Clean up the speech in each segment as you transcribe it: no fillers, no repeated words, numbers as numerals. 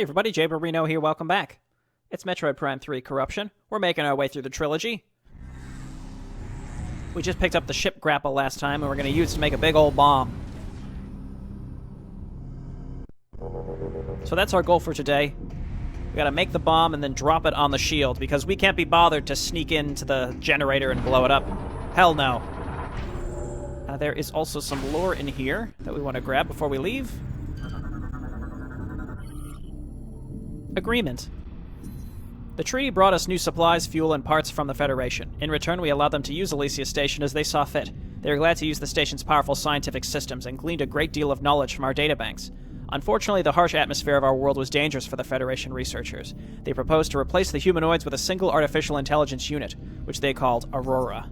Hey everybody, Jay Barino here, welcome back. It's Metroid Prime 3 Corruption. We're making our way through the trilogy. We just picked up the ship grapple last time, and we're going to use it to make a big old bomb. So that's our goal for today. We gotta make the bomb and then drop it on the shield, because we can't be bothered to sneak into the generator and blow it up. Hell no. There is also some lore in here that we want to grab before we leave. Agreement. The treaty brought us new supplies, fuel, and parts from the Federation. In return, we allowed them to use Elysia Station as they saw fit. They were glad to use the station's powerful scientific systems and gleaned a great deal of knowledge from our databanks. Unfortunately, the harsh atmosphere of our world was dangerous for the Federation researchers. They proposed to replace the humanoids with a single artificial intelligence unit, which they called Aurora.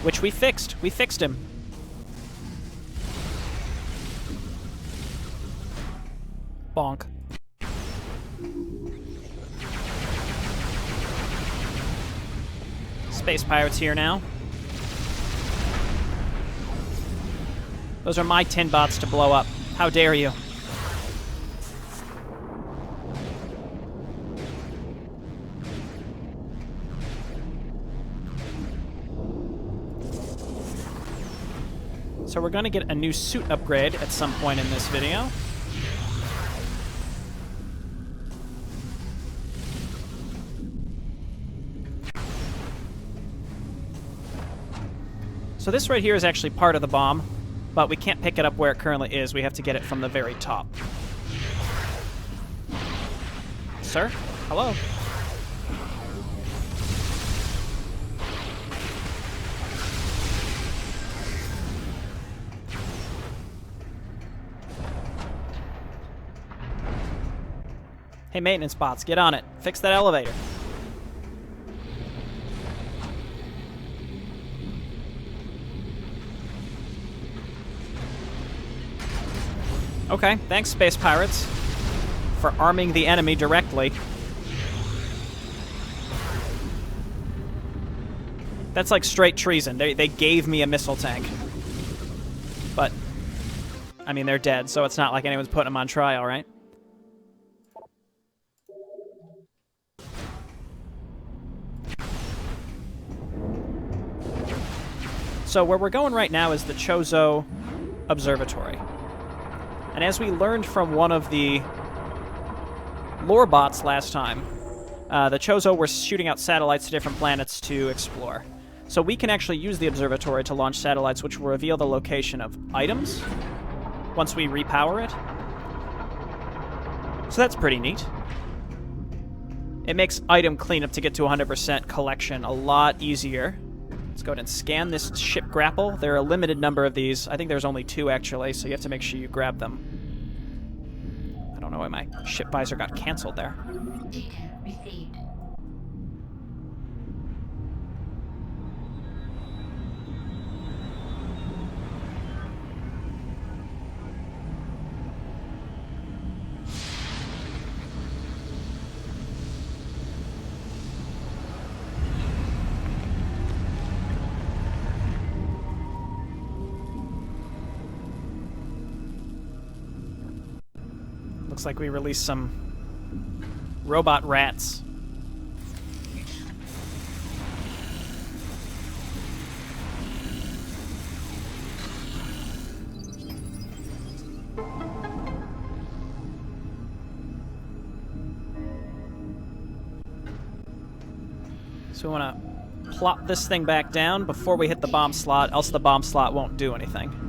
Which we fixed. We fixed him. Bonk. Space pirates here now. Those are my tin bots to blow up. How dare you? So we're going to get a new suit upgrade at some point in this video. So this right here is actually part of the bomb, but we can't pick it up where it currently is. We have to get it from the very top. Sir? Hello? Hey, maintenance bots, get on it. Fix that elevator. Okay, thanks, space pirates, for arming the enemy directly. That's like straight treason. They gave me a missile tank. But, I mean, they're dead, so it's not like anyone's putting them on trial, right? So where we're going right now is the Chozo observatory. And as we learned from one of the lore bots last time, the Chozo were shooting out satellites to different planets to explore. So we can actually use the observatory to launch satellites which will reveal the location of items once we repower it. So that's pretty neat. It makes item cleanup to get to 100% collection a lot easier. Let's go ahead and scan this ship grapple. There are a limited number of these. I think there's only 2, actually, so you have to make sure you grab them. I don't know why my ship visor got canceled there. Data received. Looks like we released some robot rats. So we want to plop this thing back down before we hit the bomb slot, else the bomb slot won't do anything.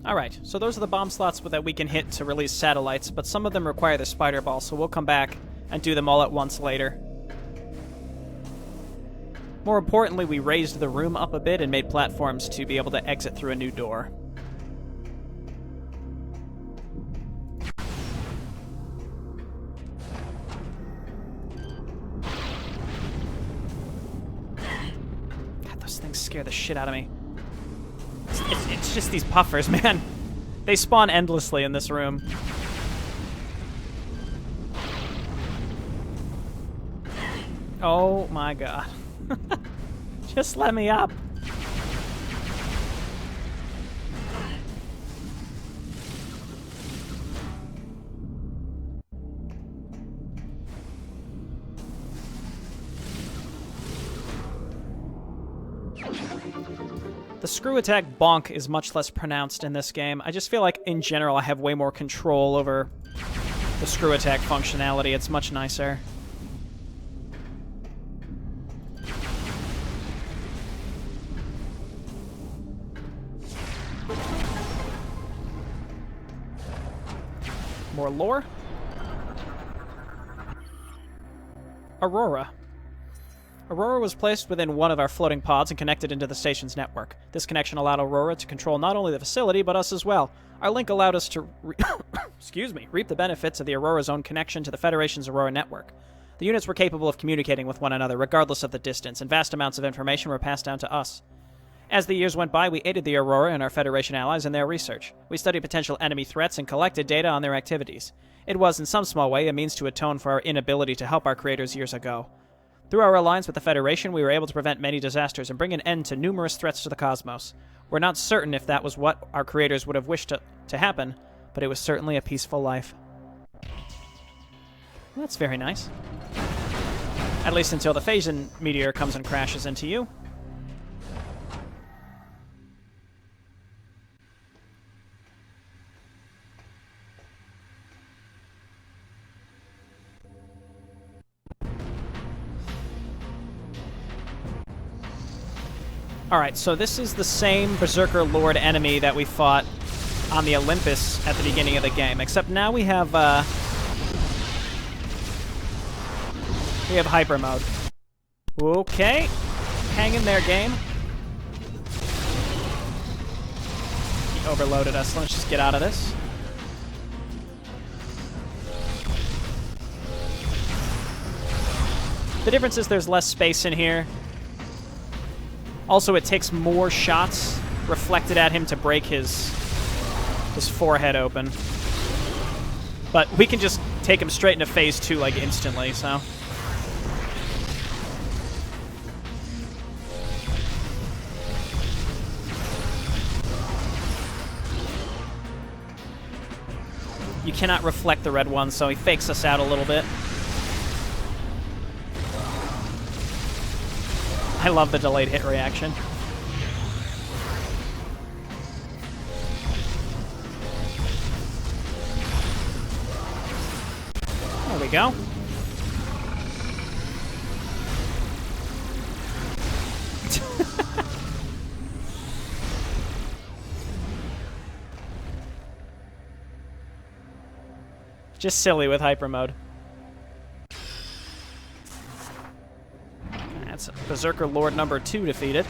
Alright, so those are the bomb slots that we can hit to release satellites, but some of them require the spider ball, so we'll come back and do them all at once later. More importantly, we raised the room up a bit and made platforms to be able to exit through a new door. God, those things scare the shit out of me. It's just these puffers, man. They spawn endlessly in this room. Oh my god. Just let me up. The screw attack bonk is much less pronounced in this game. I just feel like, in general, I have way more control over the screw attack functionality. It's much nicer. More lore. Aurora. Aurora was placed within one of our floating pods and connected into the station's network. This connection allowed Aurora to control not only the facility, but us as well. Our link allowed us to reap the benefits of the Aurora's own connection to the Federation's Aurora network. The units were capable of communicating with one another, regardless of the distance, and vast amounts of information were passed down to us. As the years went by, we aided the Aurora and our Federation allies in their research. We studied potential enemy threats and collected data on their activities. It was, in some small way, a means to atone for our inability to help our creators years ago. Through our alliance with the Federation, we were able to prevent many disasters and bring an end to numerous threats to the cosmos. We're not certain if that was what our creators would have wished to happen, but it was certainly a peaceful life. Well, that's very nice. At least until the Phasian meteor comes and crashes into you. Alright, so this is the same Berserker Lord enemy that we fought on the Olympus at the beginning of the game, except now we have Hypermode. Okay. Hang in there, game. He overloaded us. Let's just get out of this. The difference is there's less space in here. Also, it takes more shots reflected at him to break his forehead open. But we can just take him straight into phase 2, like, instantly, so... You cannot reflect the red one, so he fakes us out a little bit. I love the delayed hit reaction. There we go. Just silly with Hypermode. That's Berserker Lord number 2 defeated.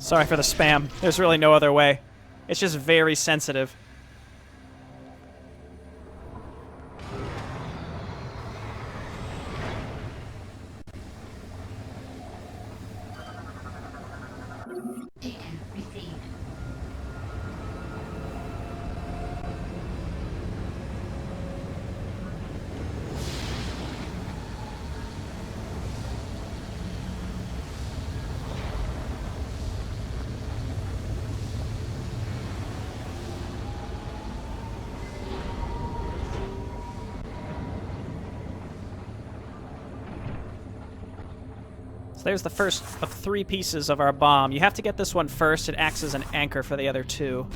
Sorry for the spam. There's really no other way. It's just very sensitive. Data received. So there's the first of 3 pieces of our bomb. You have to get this one first. It acts as an anchor for the other 2.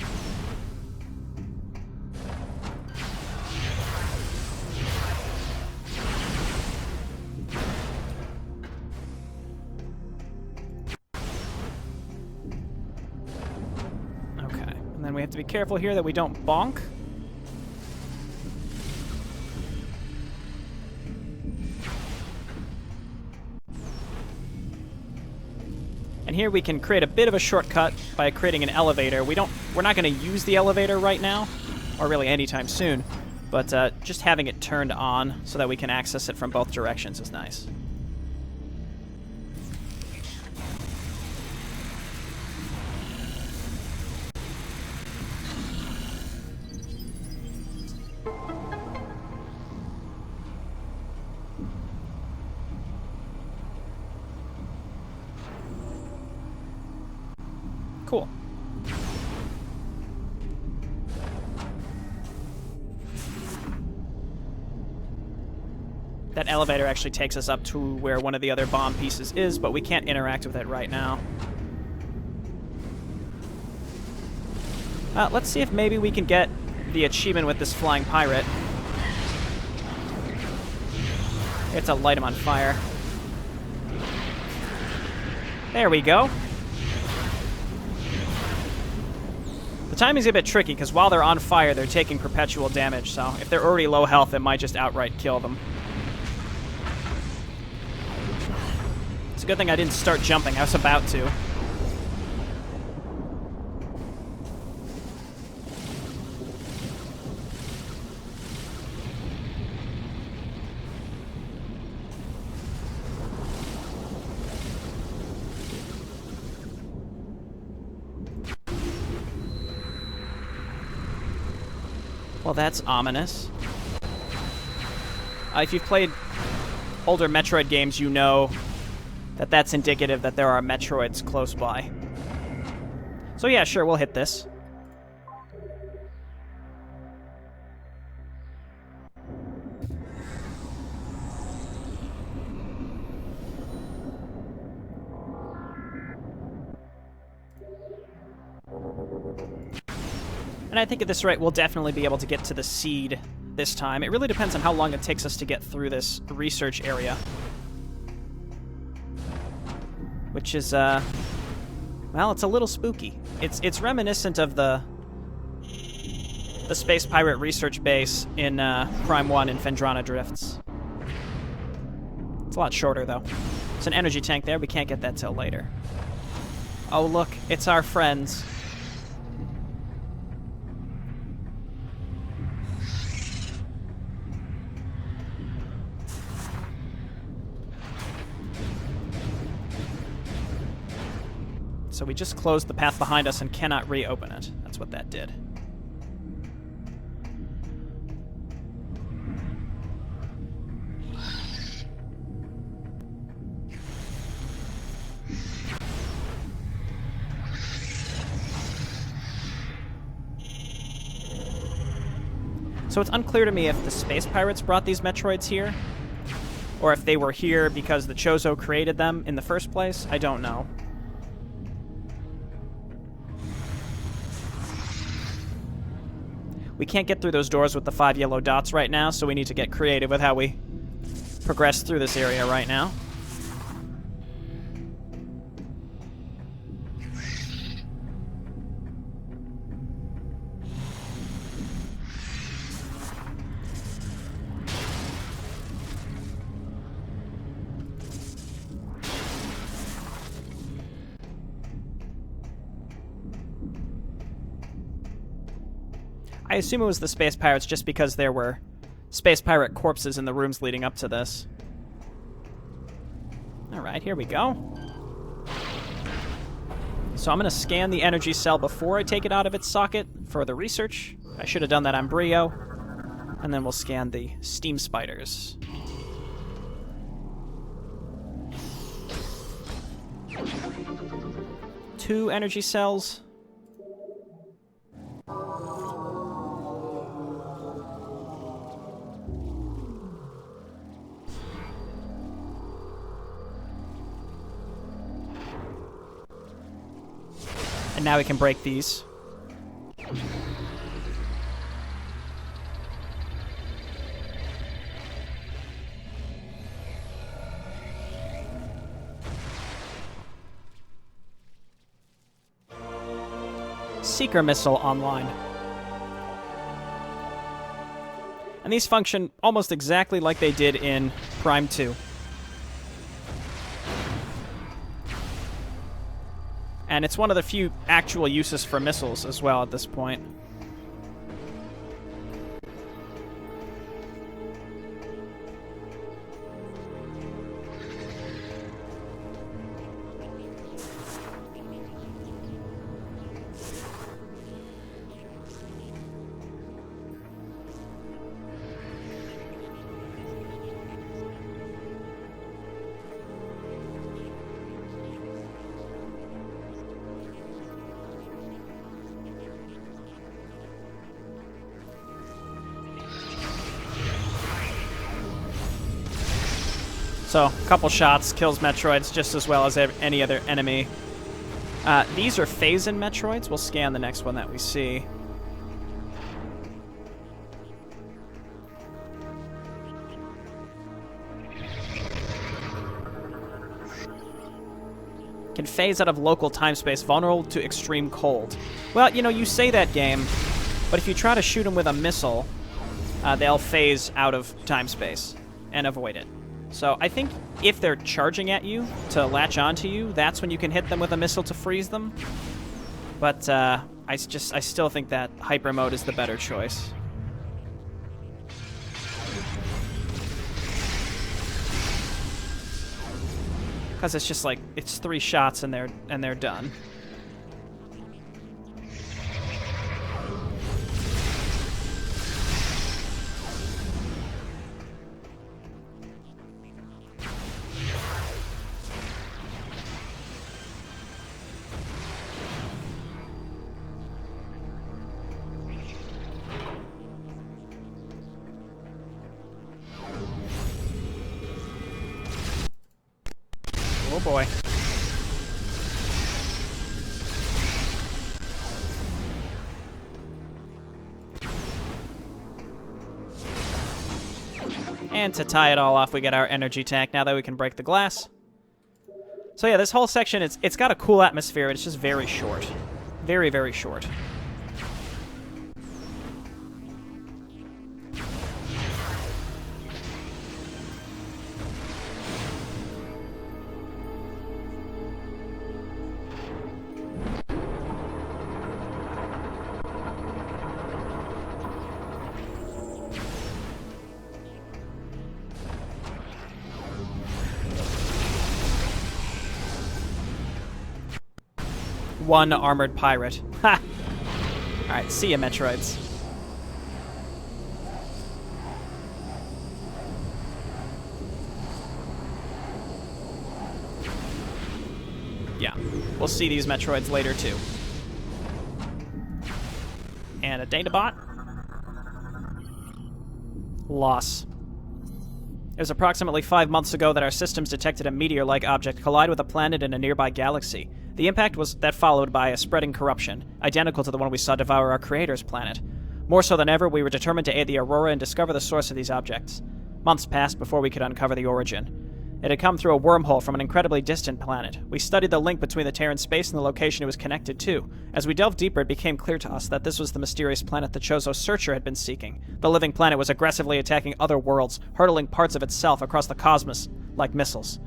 Okay, and then we have to be careful here that we don't bonk. And here we can create a bit of a shortcut by creating an elevator. We're not going to use the elevator right now, or really anytime soon, but just having it turned on so that we can access it from both directions is nice. Cool. That elevator actually takes us up to where one of the other bomb pieces is, but we can't interact with it right now. Let's see if maybe we can get the achievement with this flying pirate. It's to light him on fire. There we go. The timing's a bit tricky, because while they're on fire, they're taking perpetual damage, so if they're already low health, it might just outright kill them. It's a good thing I didn't start jumping. I was about to. Well, that's ominous. If you've played older Metroid games, you know that that's indicative that there are Metroids close by. So yeah, sure, we'll hit this. And I think at this rate, we'll definitely be able to get to the seed this time. It really depends on how long it takes us to get through this research area. Which is, well, it's a little spooky. It's reminiscent of the Space Pirate research base in Prime 1 in Phendrana Drifts. It's a lot shorter, though. There's an energy tank there. We can't get that till later. Oh, look. It's our friends. So we just closed the path behind us and cannot reopen it. That's what that did. So it's unclear to me if the Space Pirates brought these Metroids here, or if they were here because the Chozo created them in the first place. I don't know. We can't get through those doors with the 5 yellow dots right now, so we need to get creative with how we progress through this area right now. I assume it was the Space Pirates just because there were Space Pirate corpses in the rooms leading up to this. Alright, here we go. So I'm going to scan the energy cell before I take it out of its socket for the research. I should have done that on Brio. And then we'll scan the steam spiders. Two energy cells. And now we can break these. Seeker missile online. And these function almost exactly like they did in Prime 2. And it's one of the few actual uses for missiles as well at this point. So, a couple shots kills Metroids just as well as any other enemy. These are phase-in Metroids. We'll scan the next one that we see. Can phase out of local time-space, vulnerable to extreme cold. Well, you know, you say that, game, but if you try to shoot them with a missile, they'll phase out of time-space and avoid it. So I think if they're charging at you to latch onto you, that's when you can hit them with a missile to freeze them. But I still think that Hypermode is the better choice. Because it's just like, it's 3 shots and they're done. Oh boy. And to tie it all off, we get our energy tank now that we can break the glass. So yeah, this whole section, it's got a cool atmosphere, it's just very short. Very, very short. One armored pirate. Ha! Alright, see ya, Metroids. Yeah, we'll see these Metroids later, too. And a Databot. Loss. It was approximately 5 months ago that our systems detected a meteor-like object collide with a planet in a nearby galaxy. The impact was that followed by a spreading corruption, identical to the one we saw devour our creator's planet. More so than ever, we were determined to aid the Aurora and discover the source of these objects. Months passed before we could uncover the origin. It had come through a wormhole from an incredibly distant planet. We studied the link between the Terran space and the location it was connected to. As we delved deeper, it became clear to us that this was the mysterious planet the Chozo Searcher had been seeking. The living planet was aggressively attacking other worlds, hurtling parts of itself across the cosmos like missiles.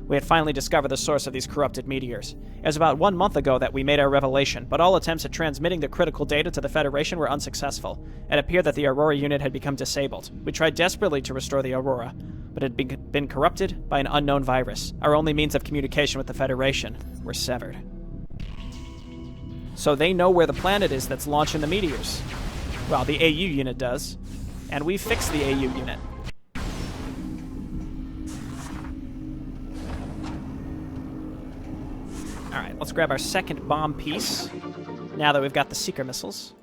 We had finally discovered the source of these corrupted meteors. It was about 1 month ago that we made our revelation, but all attempts at transmitting the critical data to the Federation were unsuccessful. It appeared that the Aurora unit had become disabled. We tried desperately to restore the Aurora, but it had been corrupted by an unknown virus. Our only means of communication with the Federation were severed. So they know where the planet is that's launching the meteors. Well, the AU unit does. And we fixed the AU unit. Alright, let's grab our second bomb piece, now that we've got the Seeker missiles.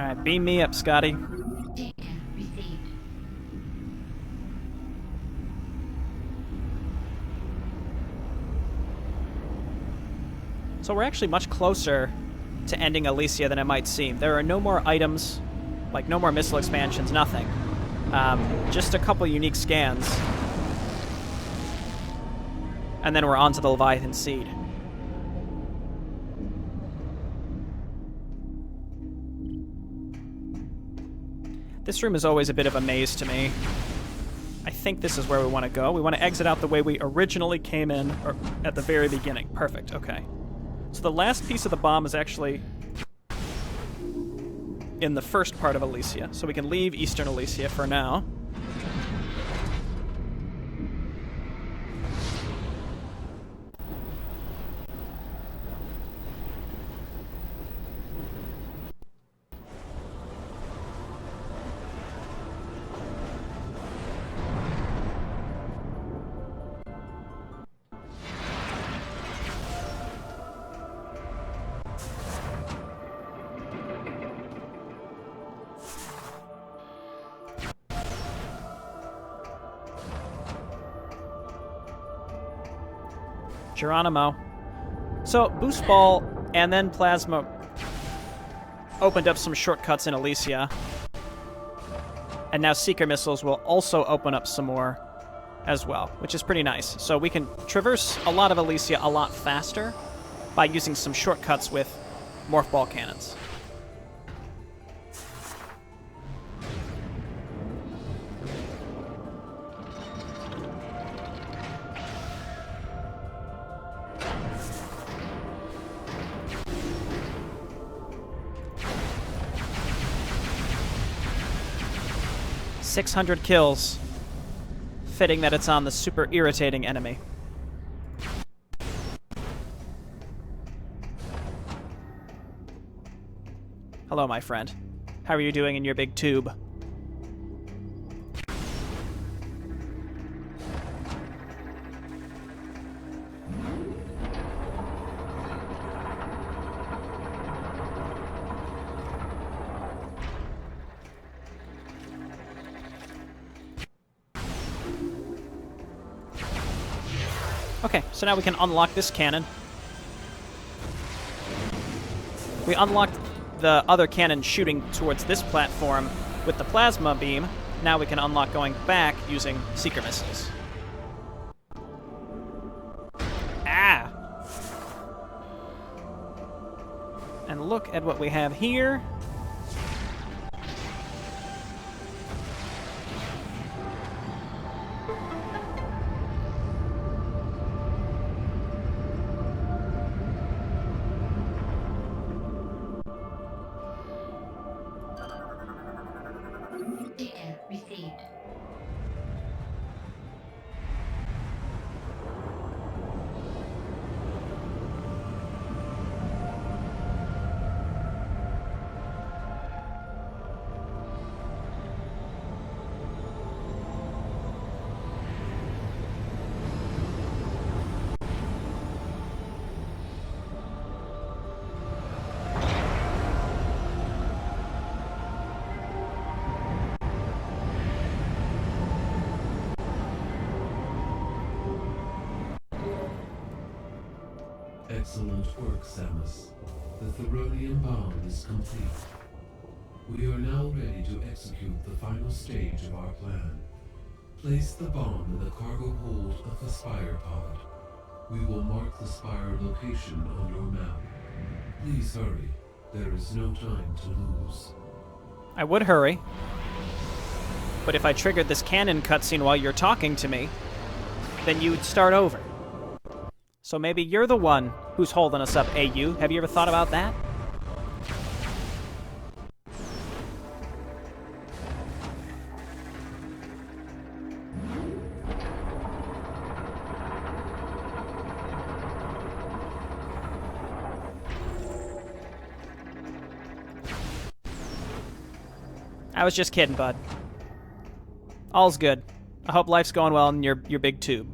Alright, beam me up, Scotty. Data received. So we're actually much closer to ending Elysia than it might seem. There are no more items, like no more missile expansions, nothing. Just a couple unique scans. And then we're on to the Leviathan Seed. This room is always a bit of a maze to me. I think this is where we want to go. We want to exit out the way we originally came in, or at the very beginning. Perfect, okay. So the last piece of the bomb is actually in the first part of Elysia. So we can leave Eastern Elysia for now. Geronimo. So, Boost Ball and then Plasma opened up some shortcuts in Elysia. And now Seeker Missiles will also open up some more as well, which is pretty nice. So we can traverse a lot of Elysia a lot faster by using some shortcuts with Morph Ball Cannons. .600 kills. Fitting that it's on the super irritating enemy. Hello, my friend. How are you doing in your big tube? Okay, so now we can unlock this cannon. We unlocked the other cannon shooting towards this platform with the plasma beam. Now we can unlock going back using Seeker Missiles. Ah! And look at what we have here. Data received. Excellent work, Samus. The Theronian bomb is complete. We are now ready to execute the final stage of our plan. Place the bomb in the cargo hold of the Spire pod. We will mark the Spire location on your map. Please hurry. There is no time to lose. I would hurry. But if I triggered this cannon cutscene while you're talking to me, then you would start over. So maybe you're the one who's holding us up, AU. Have you ever thought about that? I was just kidding, bud. All's good. I hope life's going well in your big tube.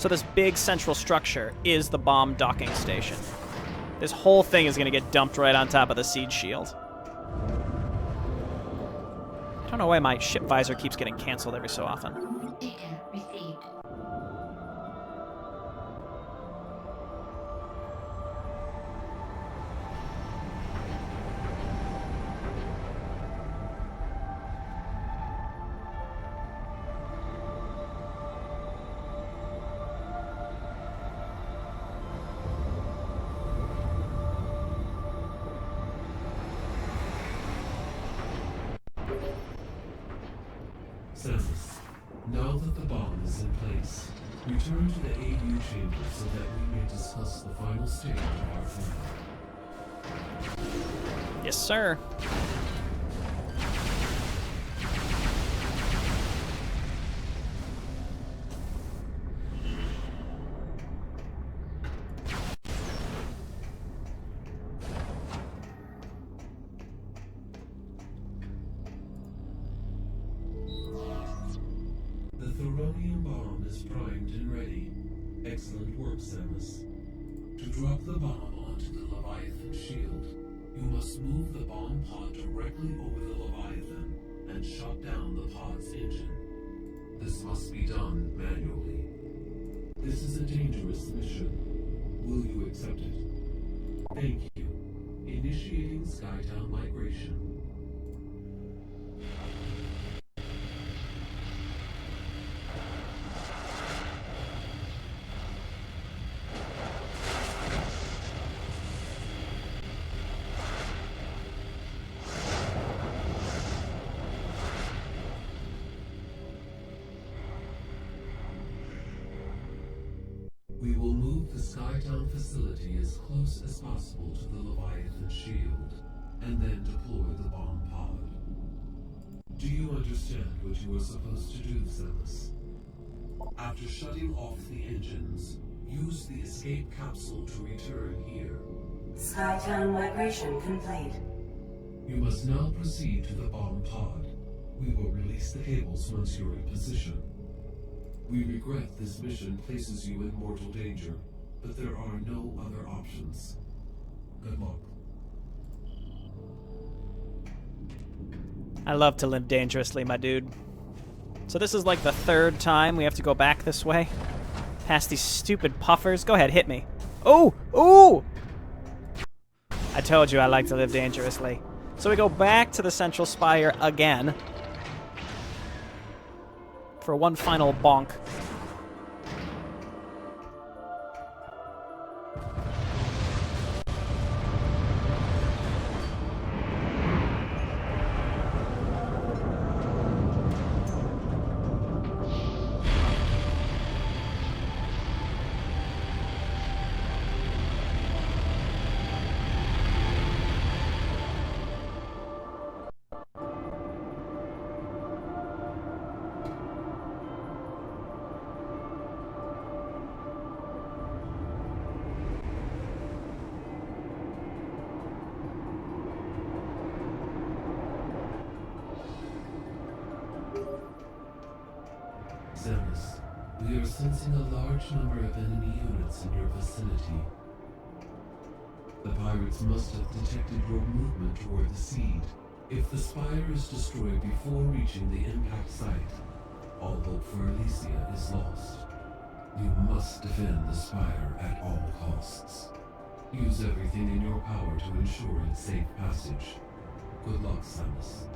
So this big central structure is the bomb docking station. This whole thing is going to get dumped right on top of the siege shield. I don't know why my ship visor keeps getting canceled every so often. Data received. Samus, now that the bomb is in place, return to the AU chamber so that we may discuss the final stage of our plan. Yes, sir. The Thoronium bomb is primed and ready. Excellent work, Samus. To drop the bomb onto the Leviathan shield, you must move the bomb pod directly over the Leviathan and shut down the pod's engine. This must be done manually. This is a dangerous mission. Will you accept it? Thank you. Initiating Skytown migration. We will move the Skytown facility as close as possible to the Leviathan shield, and then deploy the bomb pod. Do you understand what you are supposed to do, Samus? After shutting off the engines, use the escape capsule to return here. Skytown migration complete. You must now proceed to the bomb pod. We will release the cables once you're in position. We regret this mission places you in mortal danger, but there are no other options. Good luck. I love to live dangerously, my dude. So this is like the third time we have to go back this way. Past these stupid puffers. Go ahead, hit me. Oh! Ooh! I told you I like to live dangerously. So we go back to the central spire again. For one final bonk. Samus, we are sensing a large number of enemy units in your vicinity. The pirates must have detected your movement toward the seed. If the Spire is destroyed before reaching the impact site, all hope for Elysia is lost. You must defend the Spire at all costs. Use everything in your power to ensure its safe passage. Good luck, Samus.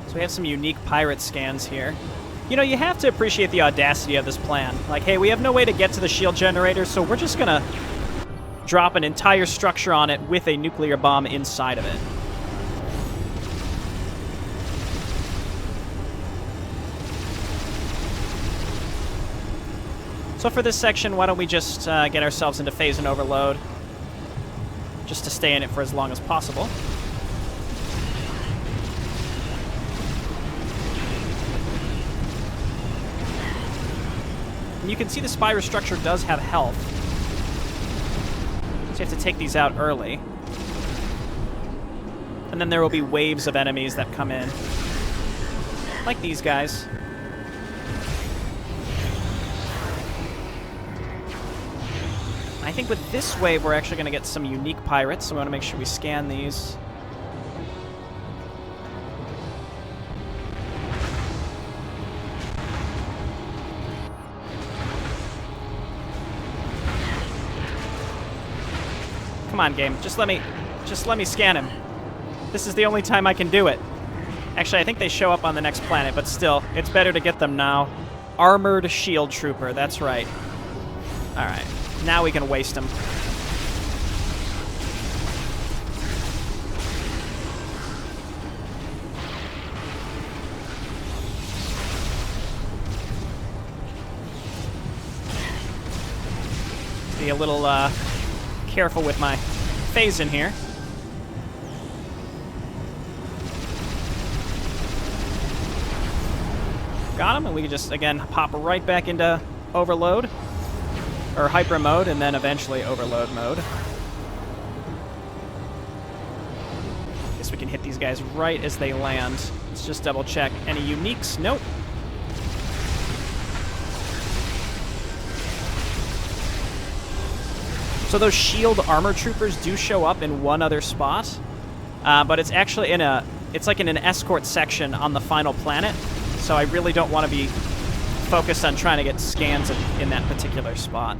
So we have some unique pirate scans here. You know, you have to appreciate the audacity of this plan. Like, hey, we have no way to get to the shield generator, so we're just gonna drop an entire structure on it with a nuclear bomb inside of it. So for this section, why don't we just get ourselves into phase and overload, just to stay in it for as long as possible. And you can see the Spire structure does have health. So you have to take these out early. And then there will be waves of enemies that come in. Like these guys. I think with this wave, we're actually going to get some unique pirates, so we want to make sure we scan these. Come on, game. Just let me scan him. This is the only time I can do it. Actually, I think they show up on the next planet, but still, it's better to get them now. Armored shield trooper, that's right. Alright, now we can waste them. Be a little, careful with my phase in here. Got him, and we can just, again, pop right back into overload, or hyper mode, and then eventually overload mode. Guess we can hit these guys right as they land. Let's just double check. Any uniques? Nope. So those shield armor troopers do show up in one other spot, but it's actually it's like in an escort section on the final planet. So I really don't want to be focused on trying to get scans in that particular spot.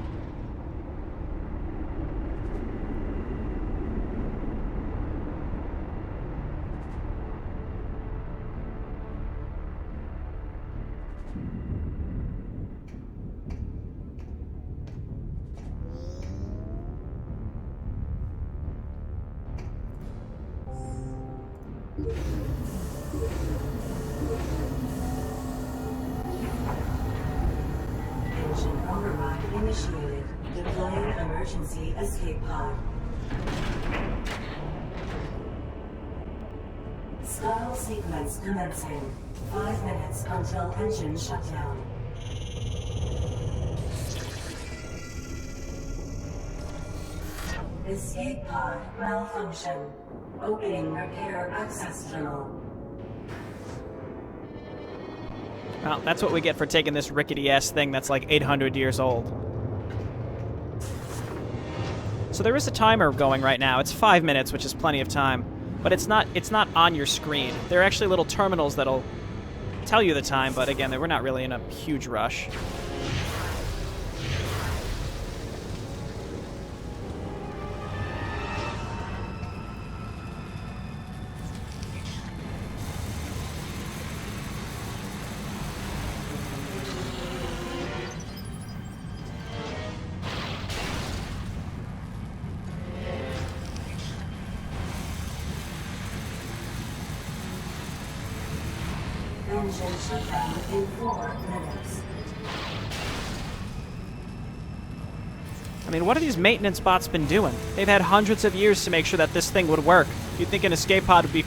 Engine override initiated. Deploying emergency escape pod. Style sequence commencing. 5 minutes until engine shutdown. Escape pod malfunction. Opening repair access tunnel. Well, that's what we get for taking this rickety-ass thing that's like 800 years old. So there is a timer going right now. It's 5 minutes, which is plenty of time. But it's not on your screen. There are actually little terminals that'll tell you the time, but again, we're not really in a huge rush. Engine shutdown in 4 minutes. I mean, what have these maintenance bots been doing? They've had hundreds of years to make sure that this thing would work. You'd think an escape pod would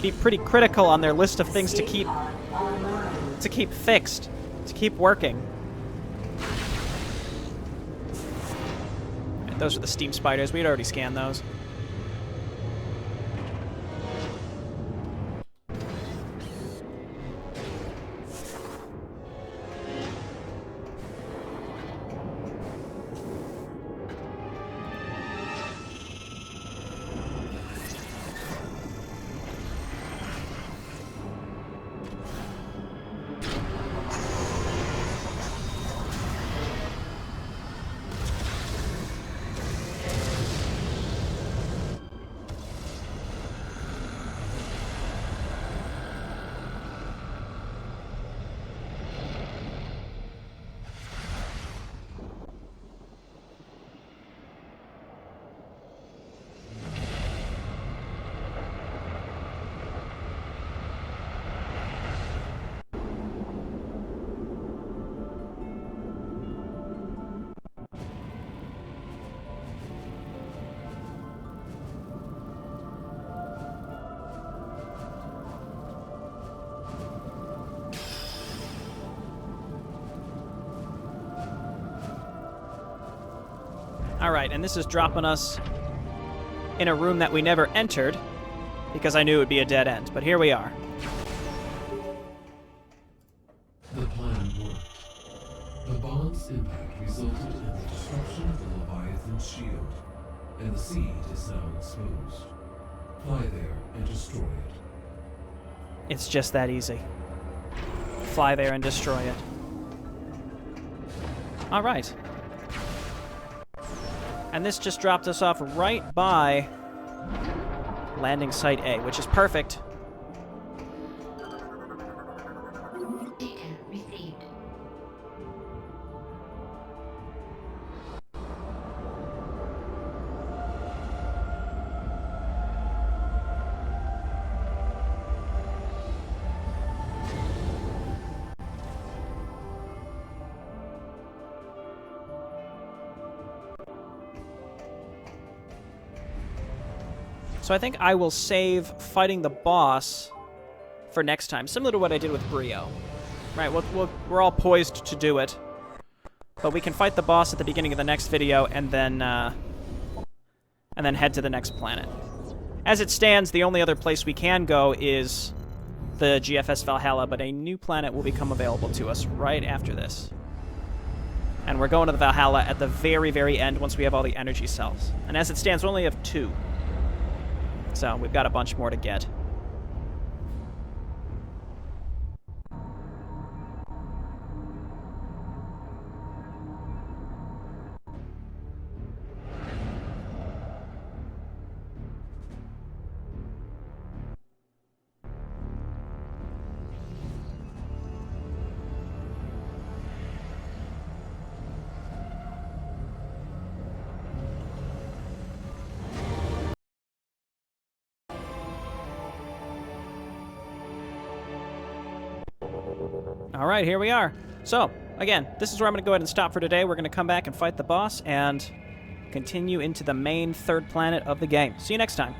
be pretty critical on their list of things to keep fixed, to keep working. Right, those are the steam spiders. We'd already scanned those. Alright, and this is dropping us in a room that we never entered because I knew it would be a dead end, but here we are. The plan worked. The bomb's impact resulted in the destruction of the Leviathan shield, and the seed is now exposed. Fly there and destroy it. It's just that easy. Fly there and destroy it. Alright. And this just dropped us off right by landing site A, which is perfect. Data received. So I think I will save fighting the boss for next time, similar to what I did with Brio. Right, we're all poised to do it. But we can fight the boss at the beginning of the next video and then head to the next planet. As it stands, the only other place we can go is the GFS Valhalla, but a new planet will become available to us right after this. And we're going to the Valhalla at the very, very end once we have all the energy cells. And as it stands, we only have 2. So we've got a bunch more to get. All right, here we are. So, again, this is where I'm going to go ahead and stop for today. We're going to come back and fight the boss and continue into the main 3rd planet of the game. See you next time.